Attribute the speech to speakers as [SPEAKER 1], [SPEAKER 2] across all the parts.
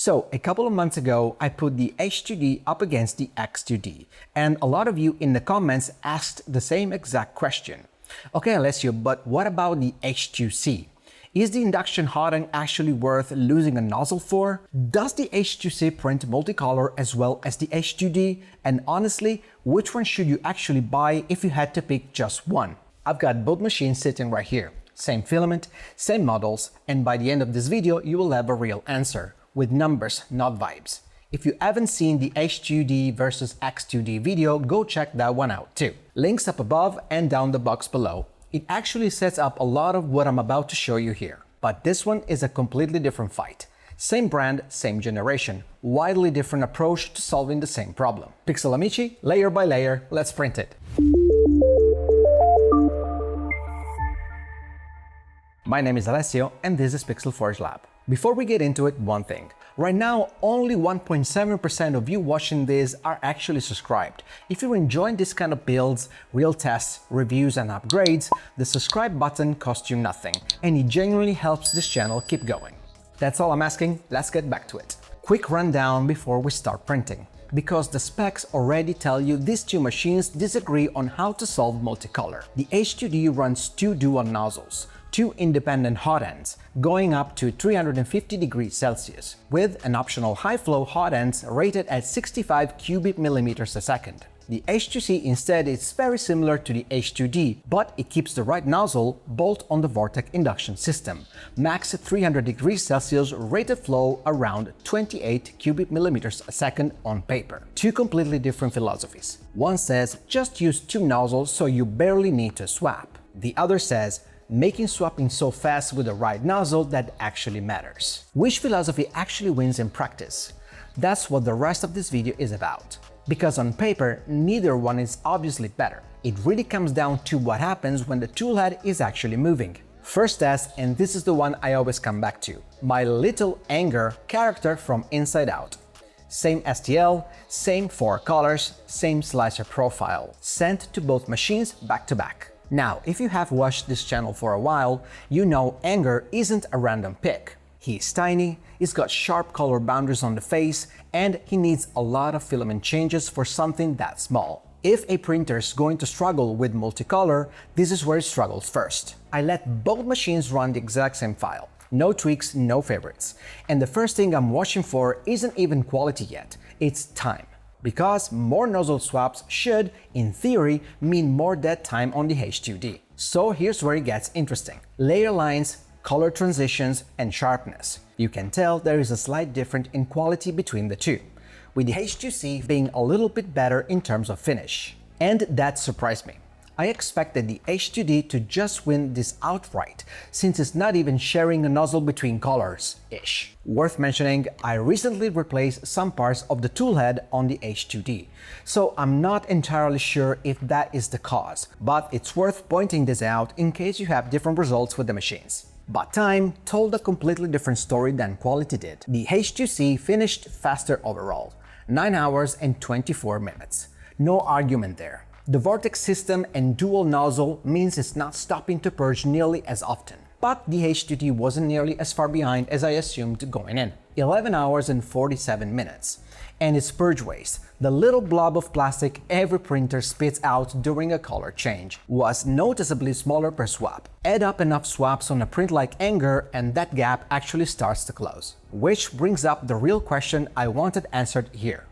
[SPEAKER 1] So a couple of months ago, I put the H2D up against the H2D, and a lot of you in the comments asked the same exact question. Okay, Alessio, but what about the H2C? Is the induction hotend actually worth losing a nozzle for? Does the H2C print multicolor as well as the H2D? And honestly, which one should you actually buy if you had to pick just one? I've got both machines sitting right here. Same filament, same models, and by the end of this video, you will have a real answer. With numbers, not vibes. If you haven't seen the H2D versus H2D video, go check that one out too. Links up above and down the box below. It actually sets up a lot of what I'm about to show you here. But this one is a completely different fight. Same brand, same generation. Widely different approach to solving the same problem. Pixel amici, layer by layer, let's print it. My name is Alessio and this is PixelForge Lab. Before we get into it, one thing. Right now, only 1.7% of you watching this are actually subscribed. If you're enjoying this kind of builds, real tests, reviews and upgrades, the subscribe button costs you nothing, and it genuinely helps this channel keep going. That's all I'm asking, let's get back to it. Quick rundown before we start printing. Because the specs already tell you these two machines disagree on how to solve multicolor. The H2D runs two dual nozzles, two independent hotends, going up to 350 degrees Celsius, with an optional high-flow hotends rated at 65 cubic millimeters a second. The H2C instead is very similar to the H2D, but it keeps the right nozzle bolt on the Vortek induction system, max 300 degrees Celsius rated flow around 28 cubic millimeters a second on paper. Two completely different philosophies. One says just use two nozzles so you barely need to swap. The other says making swapping so fast with the right nozzle that actually matters. Which philosophy actually wins in practice? That's what the rest of this video is about. Because on paper, neither one is obviously better. It really comes down to what happens when the tool head is actually moving. First test, and this is the one I always come back to, my little anger character from Inside Out. Same STL, same four colors, same slicer profile, sent to both machines back to back. Now, if you have watched this channel for a while, you know Anger isn't a random pick. He's tiny, he's got sharp color boundaries on the face, and he needs a lot of filament changes for something that small. If a printer is going to struggle with multicolor, this is where it struggles first. I let both machines run the exact same file. No tweaks, no favorites. And the first thing I'm watching for isn't even quality yet, it's time. Because more nozzle swaps should, in theory, mean more dead time on the H2D. So here's where it gets interesting. Layer lines, color transitions, and sharpness. You can tell there is a slight difference in quality between the two, with the H2C being a little bit better in terms of finish. And that surprised me. I expected the H2D to just win this outright, since it's not even sharing a nozzle between colors-ish. Worth mentioning, I recently replaced some parts of the tool head on the H2D, so I'm not entirely sure if that is the cause, but it's worth pointing this out in case you have different results with the machines. But time told a completely different story than quality did. The H2C finished faster overall, 9 hours and 24 minutes. No argument there. The Vortek system and dual nozzle means it's not stopping to purge nearly as often. But the H2D wasn't nearly as far behind as I assumed going in. 11 hours and 47 minutes. And its purge waste, the little blob of plastic every printer spits out during a color change, was noticeably smaller per swap. Add up enough swaps on a print like Anger and that gap actually starts to close. Which brings up the real question I wanted answered here.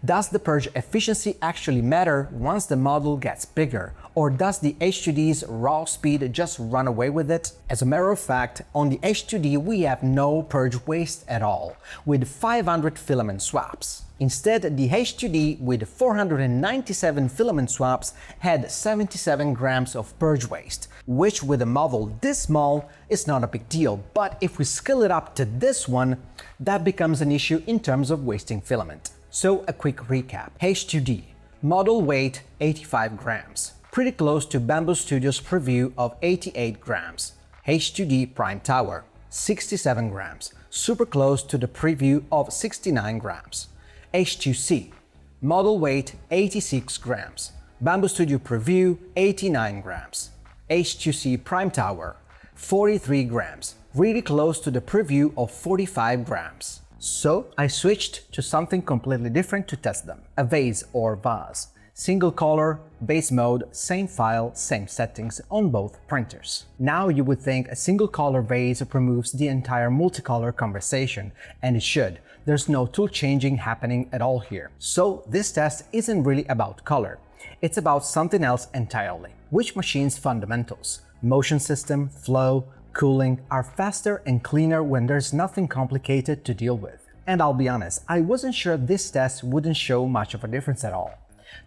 [SPEAKER 1] Does the purge efficiency actually matter once the model gets bigger, or does the H2D's raw speed just run away with it? As a matter of fact, on the H2D we have no purge waste at all, with 500 filament swaps. Instead, the H2D with 497 filament swaps had 77 grams of purge waste, which with a model this small is not a big deal, but if we scale it up to this one, that becomes an issue in terms of wasting filament. So a quick recap. H2D. Model weight 85 grams. Pretty close to Bambu Studio's preview of 88 grams. H2D Prime Tower. 67 grams. Super close to the preview of 69 grams. H2C. Model weight 86 grams. Bambu Studio preview 89 grams. H2C Prime Tower. 43 grams. Really close to the preview of 45 grams. So I switched to something completely different to test them, a vase or vase. Single color, base mode, same file, same settings on both printers. Now you would think a single color vase removes the entire multicolor conversation, and it should. There's no tool changing happening at all here. So this test isn't really about color. It's about something else entirely. Which machine's fundamentals, motion system, flow, cooling are faster and cleaner when there's nothing complicated to deal with. And I'll be honest, I wasn't sure this test wouldn't show much of a difference at all.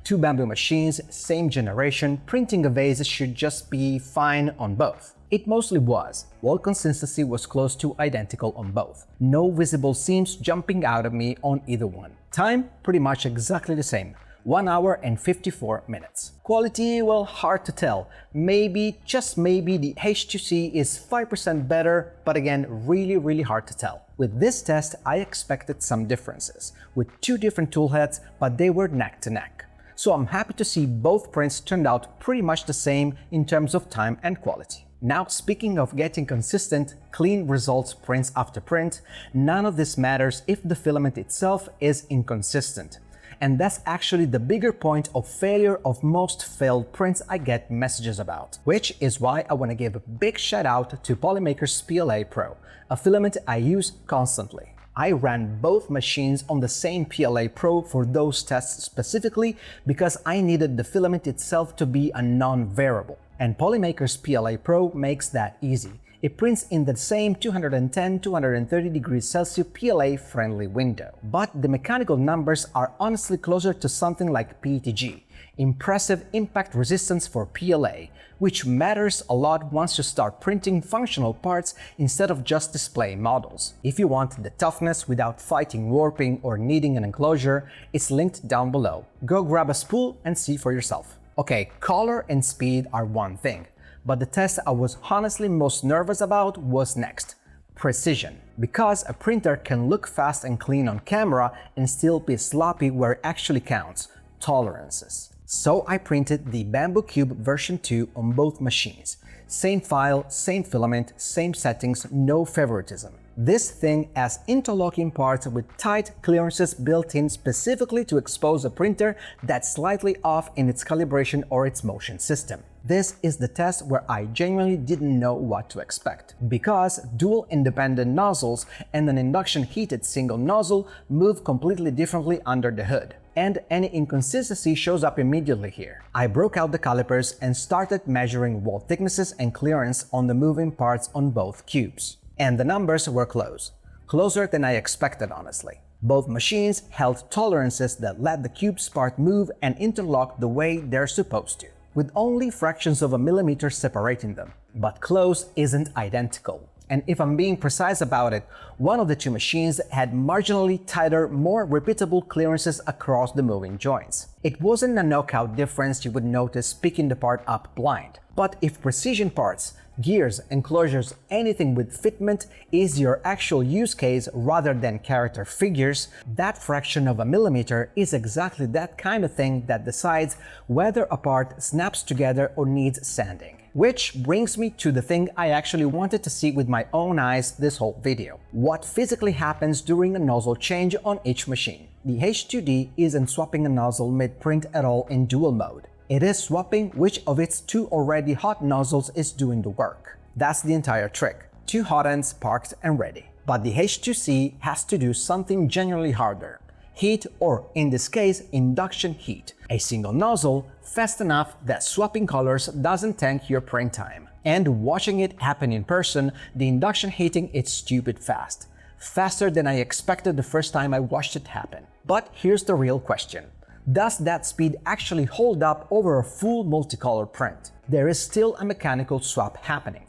[SPEAKER 1] Two Bambu machines, same generation, printing a vase should just be fine on both. It mostly was. Wall consistency was close to identical on both. No visible seams jumping out at me on either one. Time, pretty much exactly the same. 1 hour and 54 minutes. Quality, well, hard to tell. Maybe, just maybe, the H2C is 5% better, but again, really hard to tell. With this test, I expected some differences, with two different tool heads, but they were neck to neck. So I'm happy to see both prints turned out pretty much the same in terms of time and quality. Now, speaking of getting consistent, clean results prints after print, none of this matters if the filament itself is inconsistent. And that's actually the bigger point of failure of most failed prints I get messages about. Which is why I want to give a big shout out to Polymaker's PLA PRO, a filament I use constantly. I ran both machines on the same PLA PRO for those tests specifically because I needed the filament itself to be a non-variable. And Polymaker's PLA PRO makes that easy. It prints in the same 210-230 degrees Celsius PLA-friendly window. But the mechanical numbers are honestly closer to something like PETG, impressive impact resistance for PLA, which matters a lot once you start printing functional parts instead of just display models. If you want the toughness without fighting warping or needing an enclosure, it's linked down below. Go grab a spool and see for yourself. Okay, color and speed are one thing, but the test I was honestly most nervous about was next. Precision. Because a printer can look fast and clean on camera and still be sloppy where it actually counts. Tolerances. So I printed the Bambu Cube version 2 on both machines. Same file, same filament, same settings, no favoritism. This thing has interlocking parts with tight clearances built in specifically to expose a printer that's slightly off in its calibration or its motion system. This is the test where I genuinely didn't know what to expect, because dual independent nozzles and an induction heated single nozzle move completely differently under the hood. And any inconsistency shows up immediately here. I broke out the calipers and started measuring wall thicknesses and clearance on the moving parts on both cubes. And the numbers were close. Closer than I expected, honestly. Both machines held tolerances that let the cubes part move and interlock the way they're supposed to, with only fractions of a millimeter separating them. But close isn't identical. And if I'm being precise about it, one of the two machines had marginally tighter, more repeatable clearances across the moving joints. It wasn't a knockout difference you would notice picking the part up blind. But if precision parts, gears, enclosures, anything with fitment is your actual use case rather than character figures, that fraction of a millimeter is exactly that kind of thing that decides whether a part snaps together or needs sanding. Which brings me to the thing I actually wanted to see with my own eyes this whole video. What physically happens during a nozzle change on each machine. The H2D isn't swapping a nozzle mid-print at all in dual mode. It is swapping which of its two already hot nozzles is doing the work. That's the entire trick. Two hot ends parked and ready. But the H2C has to do something genuinely harder. Heat, or in this case, induction heat. A single nozzle fast enough that swapping colors doesn't tank your print time. And watching it happen in person, the induction heating is stupid fast. Faster than I expected the first time I watched it happen. But here's the real question. Does that speed actually hold up over a full multicolor print? There is still a mechanical swap happening.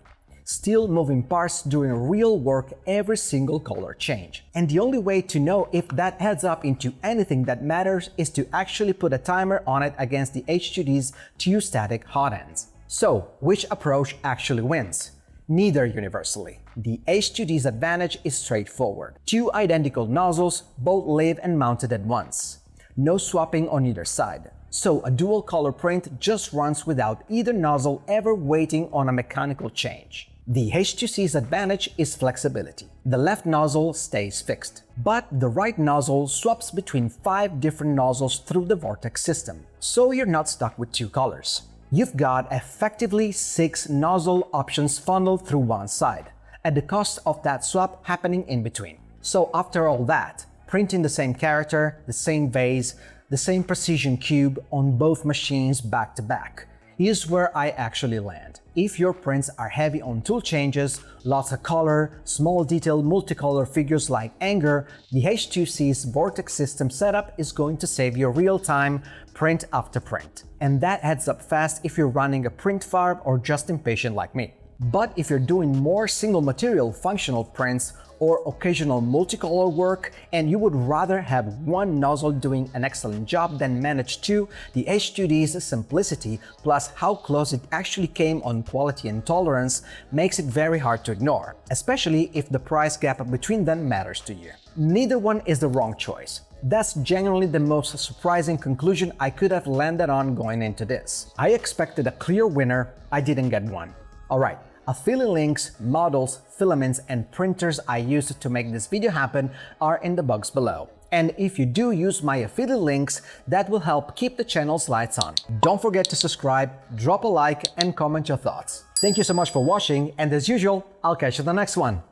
[SPEAKER 1] Still moving parts doing real work every single color change. And the only way to know if that adds up into anything that matters is to actually put a timer on it against the H2D's two static hot ends. So, which approach actually wins? Neither universally. The H2D's advantage is straightforward. Two identical nozzles, both lathe and mounted at once. No swapping on either side. So a dual color print just runs without either nozzle ever waiting on a mechanical change. The H2C's advantage is flexibility. The left nozzle stays fixed, but the right nozzle swaps between 5 different nozzles through the Vortek system, so you're not stuck with 2 colors. You've got effectively 6 nozzle options funneled through one side, at the cost of that swap happening in between. So after all that, printing the same character, the same vase, the same precision cube on both machines back to back, here's where I actually land. If your prints are heavy on tool changes, lots of color, small detail multicolor figures like anger, the H2C's Vortek system setup is going to save you real-time print after print. And that adds up fast if you're running a print farm or just impatient like me. But if you're doing more single material functional prints or occasional multicolor work and you would rather have one nozzle doing an excellent job than manage 2, the H2D's simplicity plus how close it actually came on quality and tolerance makes it very hard to ignore, especially if the price gap between them matters to you. Neither one is the wrong choice. That's genuinely the most surprising conclusion I could have landed on going into this. I expected a clear winner, I didn't get one. Alright, affiliate links, models, filaments, and printers I used to make this video happen are in the box below. And if you do use my affiliate links, that will help keep the channel's lights on. Don't forget to subscribe, drop a like, and comment your thoughts. Thank you so much for watching, and as usual, I'll catch you in the next one.